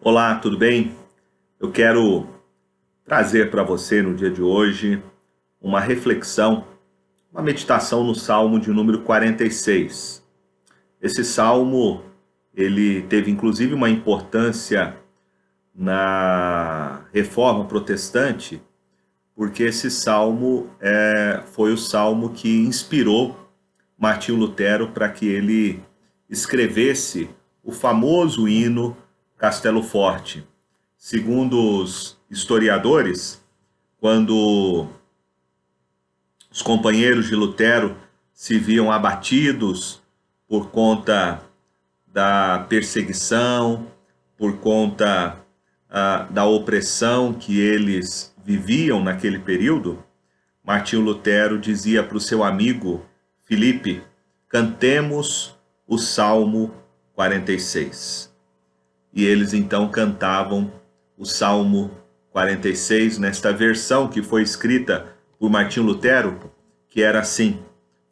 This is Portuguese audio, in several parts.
Olá, tudo bem? Eu quero trazer para você no dia de hoje uma reflexão, uma meditação no Salmo de número 46. Esse salmo, ele teve inclusive uma importância na Reforma Protestante, porque esse salmo foi o salmo que inspirou Martinho Lutero para que ele escrevesse o famoso hino Castelo Forte. Segundo os historiadores, quando os companheiros de Lutero se viam abatidos por conta da perseguição, por conta da opressão que eles viviam naquele período, Martinho Lutero dizia para o seu amigo Filipe: cantemos o Salmo 46. E eles então cantavam o Salmo 46 nesta versão que foi escrita por Martinho Lutero, que era assim: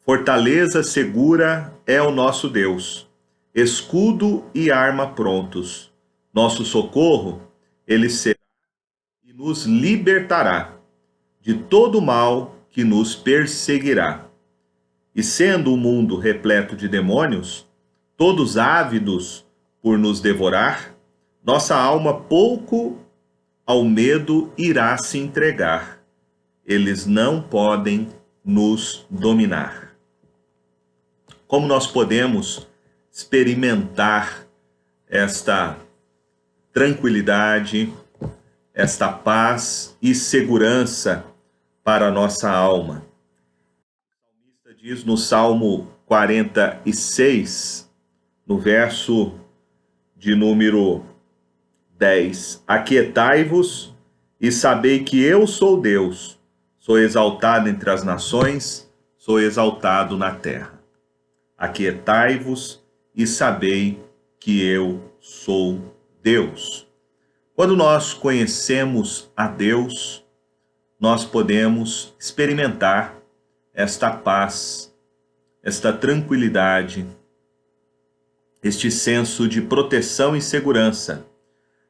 fortaleza segura é o nosso Deus, escudo e arma prontos. Nosso socorro, ele será e nos libertará de todo mal que nos perseguirá. E sendo o mundo repleto de demônios, todos ávidos por nos devorar, nossa alma pouco ao medo irá se entregar. Eles não podem nos dominar. Como nós podemos experimentar esta tranquilidade, esta paz e segurança para a nossa alma? O salmista diz no Salmo 46, no verso de número 10: aquietai-vos e sabei que eu sou Deus, sou exaltado entre as nações, sou exaltado na terra. Aquietai-vos e sabei que eu sou Deus. Quando nós conhecemos a Deus, nós podemos experimentar esta paz, esta tranquilidade, este senso de proteção e segurança.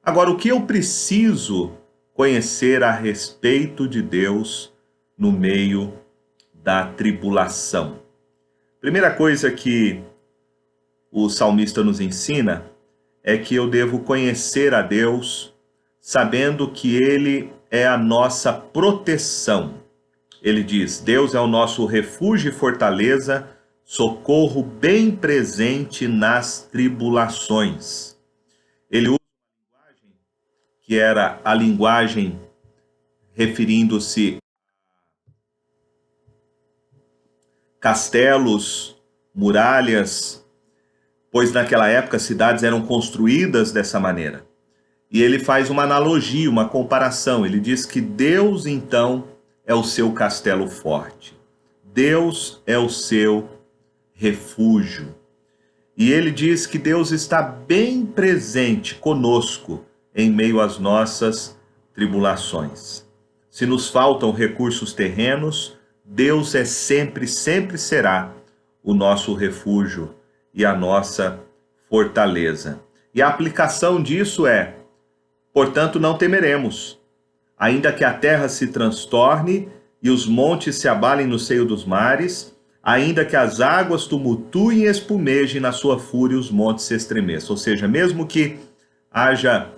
Agora, o que eu preciso conhecer a respeito de Deus no meio da tribulação? Primeira coisa que o salmista nos ensina é que eu devo conhecer a Deus sabendo que Ele é a nossa proteção. Ele diz: Deus é o nosso refúgio e fortaleza, socorro bem presente nas tribulações. Ele usa uma linguagem que era a linguagem referindo-se a castelos, muralhas, pois naquela época cidades eram construídas dessa maneira. E ele faz uma analogia, uma comparação. Ele diz que Deus, então, é o seu castelo forte. Deus é o seu refúgio. E ele diz que Deus está bem presente conosco em meio às nossas tribulações. Se nos faltam recursos terrenos, Deus é sempre, sempre será o nosso refúgio e a nossa fortaleza. E a aplicação disso é: portanto, não temeremos, ainda que a terra se transtorne e os montes se abalem no seio dos mares, ainda que as águas tumultuem e espumejem na sua fúria, os montes se estremeçam. Ou seja, mesmo que haja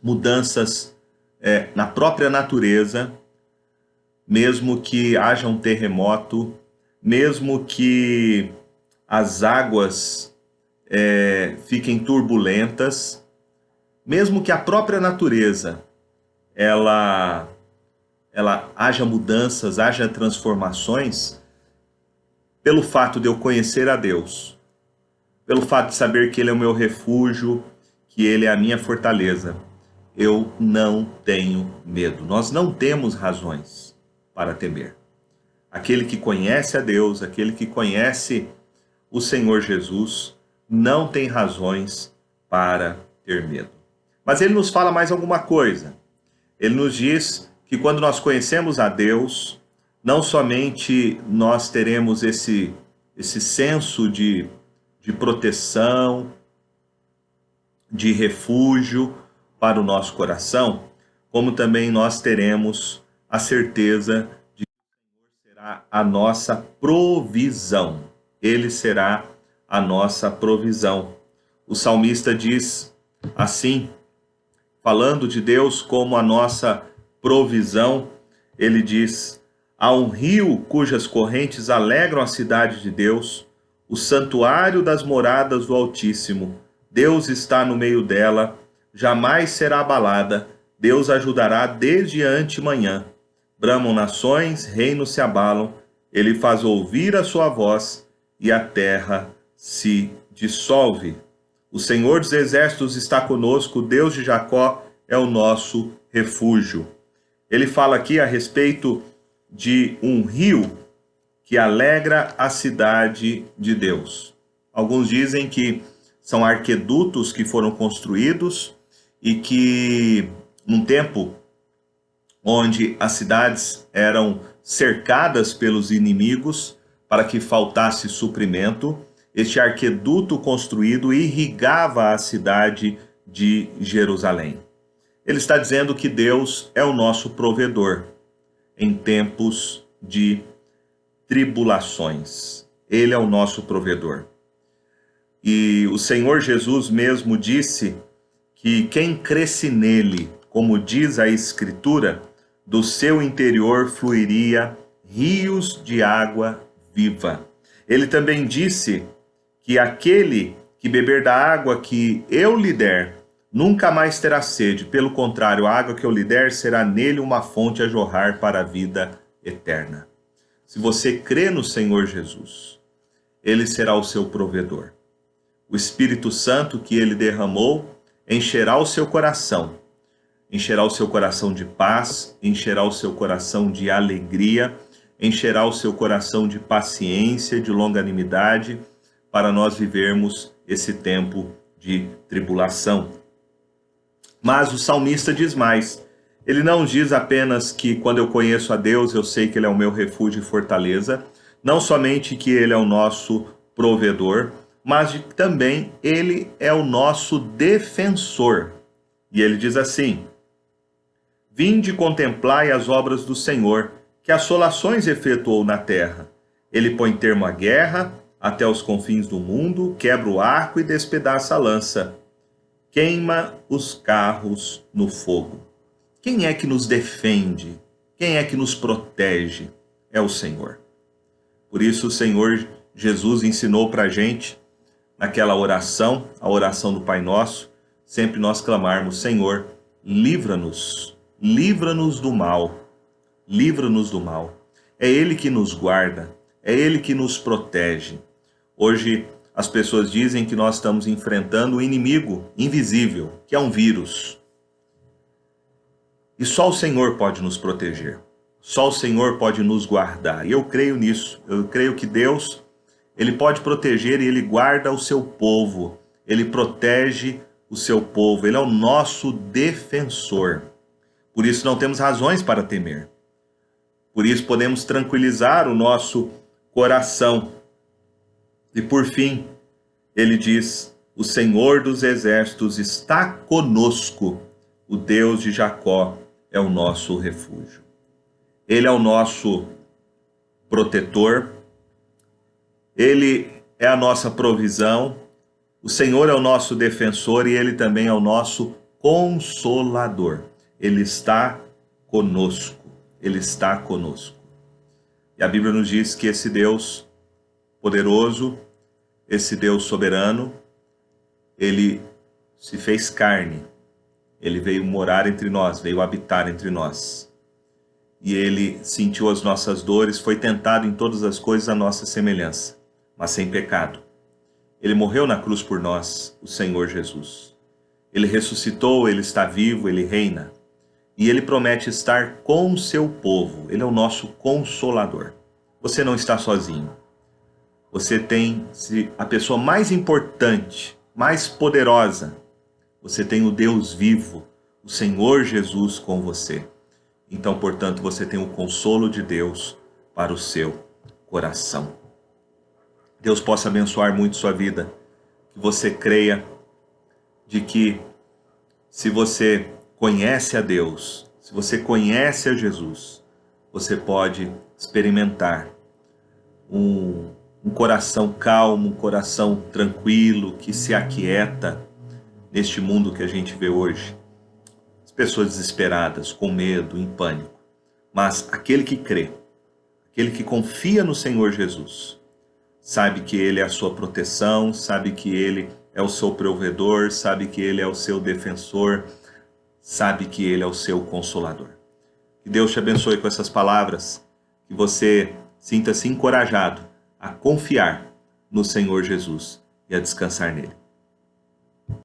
mudanças na própria natureza, mesmo que haja um terremoto, mesmo que as águas fiquem turbulentas, mesmo que a própria natureza ela haja mudanças, haja transformações, pelo fato de eu conhecer a Deus, pelo fato de saber que Ele é o meu refúgio, que Ele é a minha fortaleza, eu não tenho medo. Nós não temos razões para temer. Aquele que conhece a Deus, aquele que conhece o Senhor Jesus, não tem razões para ter medo. Mas ele nos fala mais alguma coisa. Ele nos diz que quando nós conhecemos a Deus, não somente nós teremos esse senso de proteção, de refúgio para o nosso coração, como também nós teremos a certeza de que será a nossa provisão. Ele será a nossa provisão. O salmista diz assim, falando de Deus como a nossa provisão, ele diz: há um rio cujas correntes alegram a cidade de Deus, o santuário das moradas do Altíssimo. Deus está no meio dela, jamais será abalada. Deus ajudará desde antemanhã. Bramam nações, reinos se abalam. Ele faz ouvir a sua voz e a terra se dissolve. O Senhor dos Exércitos está conosco, o Deus de Jacó é o nosso refúgio. Ele fala aqui a respeito de um rio que alegra a cidade de Deus. Alguns dizem que são arquedutos que foram construídos e que, num tempo onde as cidades eram cercadas pelos inimigos para que faltasse suprimento, este arqueduto construído irrigava a cidade de Jerusalém. Ele está dizendo que Deus é o nosso provedor em tempos de tribulações. Ele é o nosso provedor. E o Senhor Jesus mesmo disse que quem cresce nele, como diz a Escritura, do seu interior fluiria rios de água viva. Ele também disse que aquele que beber da água que eu lhe der, nunca mais terá sede. Pelo contrário, a água que eu lhe der será nele uma fonte a jorrar para a vida eterna. Se você crê no Senhor Jesus, ele será o seu provedor. O Espírito Santo que ele derramou encherá o seu coração. Encherá o seu coração de paz, encherá o seu coração de alegria, encherá o seu coração de paciência, de longanimidade, para nós vivermos esse tempo de tribulação. Mas o salmista diz mais. Ele não diz apenas que quando eu conheço a Deus, eu sei que ele é o meu refúgio e fortaleza, não somente que ele é o nosso provedor, mas também ele é o nosso defensor. E ele diz assim: vinde contemplai as obras do Senhor, que assolações efetuou na terra. Ele põe termo à guerra até os confins do mundo, quebra o arco e despedaça a lança. Queima os carros no fogo. Quem é que nos defende? Quem é que nos protege? É o Senhor. Por isso o Senhor Jesus ensinou para a gente, naquela oração, a oração do Pai Nosso, sempre nós clamarmos: Senhor, livra-nos, livra-nos do mal, livra-nos do mal. É Ele que nos guarda, é Ele que nos protege. Hoje as pessoas dizem que nós estamos enfrentando um inimigo invisível, que é um vírus. E só o Senhor pode nos proteger. Só o Senhor pode nos guardar. E eu creio nisso. Eu creio que Deus, Ele pode proteger e Ele guarda o seu povo. Ele protege o seu povo. Ele é o nosso defensor. Por isso não temos razões para temer. Por isso podemos tranquilizar o nosso coração. E por fim, ele diz: o Senhor dos Exércitos está conosco. O Deus de Jacó é o nosso refúgio. Ele é o nosso protetor. Ele é a nossa provisão. O Senhor é o nosso defensor e Ele também é o nosso consolador. Ele está conosco. Ele está conosco. E a Bíblia nos diz que esse Deus poderoso, esse Deus soberano, Ele se fez carne. Ele veio morar entre nós, veio habitar entre nós. E Ele sentiu as nossas dores, foi tentado em todas as coisas à nossa semelhança, mas sem pecado. Ele morreu na cruz por nós, o Senhor Jesus. Ele ressuscitou, Ele está vivo, Ele reina. E Ele promete estar com o seu povo. Ele é o nosso consolador. Você não está sozinho. Você tem a pessoa mais importante, mais poderosa. Você tem o Deus vivo, o Senhor Jesus com você. Então, portanto, você tem o consolo de Deus para o seu coração. Deus possa abençoar muito sua vida. Que você creia de que se você conhece a Deus, se você conhece a Jesus, você pode experimentar um coração calmo, um coração tranquilo, que se aquieta neste mundo que a gente vê hoje. As pessoas desesperadas, com medo, em pânico. Mas aquele que crê, aquele que confia no Senhor Jesus, sabe que Ele é a sua proteção, sabe que Ele é o seu provedor, sabe que Ele é o seu defensor, sabe que Ele é o seu consolador. Que Deus te abençoe com essas palavras, que você sinta-se encorajado a confiar no Senhor Jesus e a descansar nele.